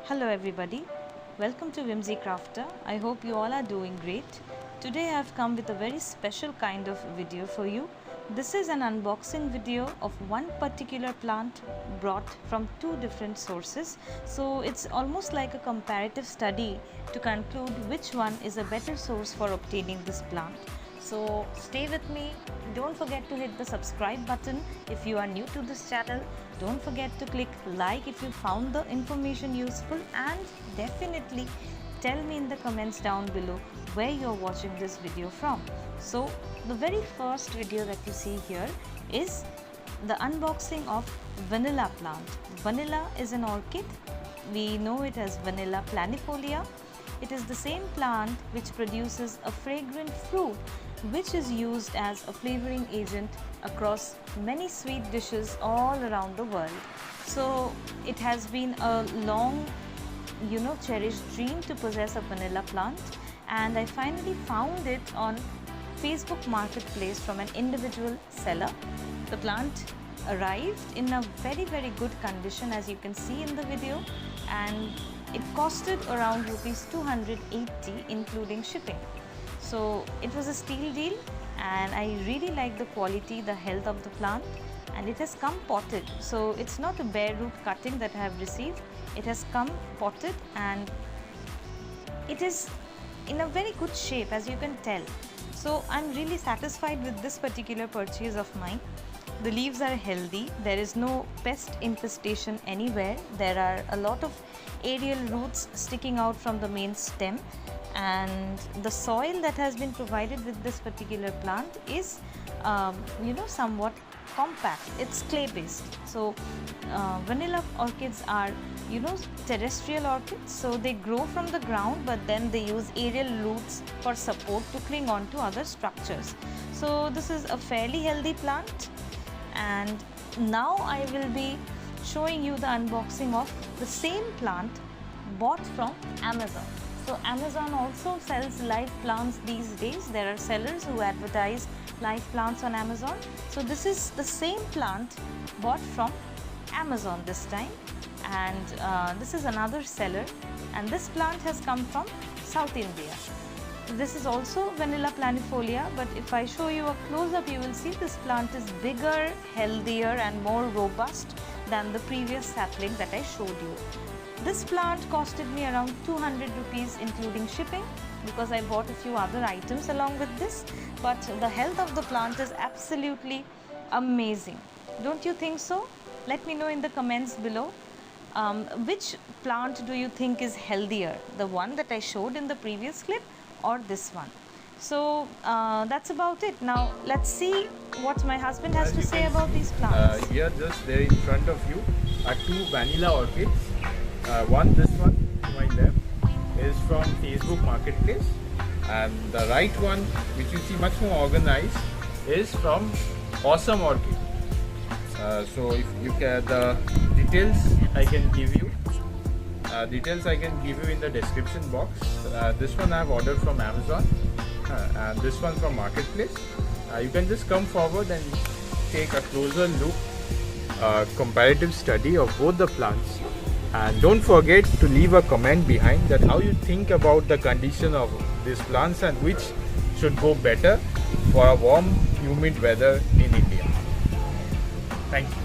Hello everybody, welcome to Whimsy Crafter. I hope you all are doing great. Today I have come with a very special kind of video for you. This is an unboxing video of one particular plant brought from two different sources. So it's almost like a comparative study to conclude which one is a better source for obtaining this plant. So stay with me. Don't forget to hit the subscribe button if you are new to this channel. Don't forget to click like if you found the information useful, and definitely tell me in the comments down below where you're watching this video from. So the very first video that you see here is the unboxing of vanilla plant. Vanilla is an orchid. We know it as Vanilla Planifolia. It is the same plant which produces a fragrant fruit which is used as a flavoring agent across many sweet dishes all around the world. So it has been a long, cherished dream to possess a vanilla plant, and I finally found it on Facebook Marketplace from an individual seller. The plant arrived in a very good condition, as you can see in the video, and it costed around rupees 280 including shipping. So it was a steal deal, and I really like the quality, the health of the plant, and it has come potted. So it's not a bare root cutting that I have received. It has come potted and it is in a very good shape, as you can tell. So I'm really satisfied with this particular purchase of mine. The leaves are healthy, there is no pest infestation anywhere, there are a lot of aerial roots sticking out from the main stem, and the soil that has been provided with this particular plant is somewhat compact. It's clay based. So vanilla orchids are terrestrial orchids, so they grow from the ground, but then they use aerial roots for support to cling on to other structures. So this is a fairly healthy plant, and now I will be showing you the unboxing of the same plant bought from Amazon. So Amazon also sells live plants these days. There are sellers who advertise live plants on Amazon. So this is the same plant bought from Amazon this time, and this is another seller, and this plant has come from South India. This is also Vanilla Planifolia, but if I show you a close-up, you will see this plant is bigger, healthier and more robust than the previous sapling that I showed you. This plant costed me around 200 rupees including shipping, because I bought a few other items along with this, but the health of the plant is absolutely amazing. Don't you think so? Let me know in the comments below. Which plant do you think is healthier, the one that I showed in the previous clip or this one? So that's about it. Now let's see what my husband has to say about these plants. Here, just there in front of you are two vanilla orchids. This one to my left is from Facebook Marketplace, and the right one, which you see much more organized, is from Awesome Orchid. So if you can, the details I can give you. In the description box. This one I have ordered from Amazon, and this one from Marketplace. You can just come forward and take a closer look, comparative study of both the plants. And don't forget to leave a comment behind that how you think about the condition of these plants and which should go better for a warm, humid weather in India. Thank you.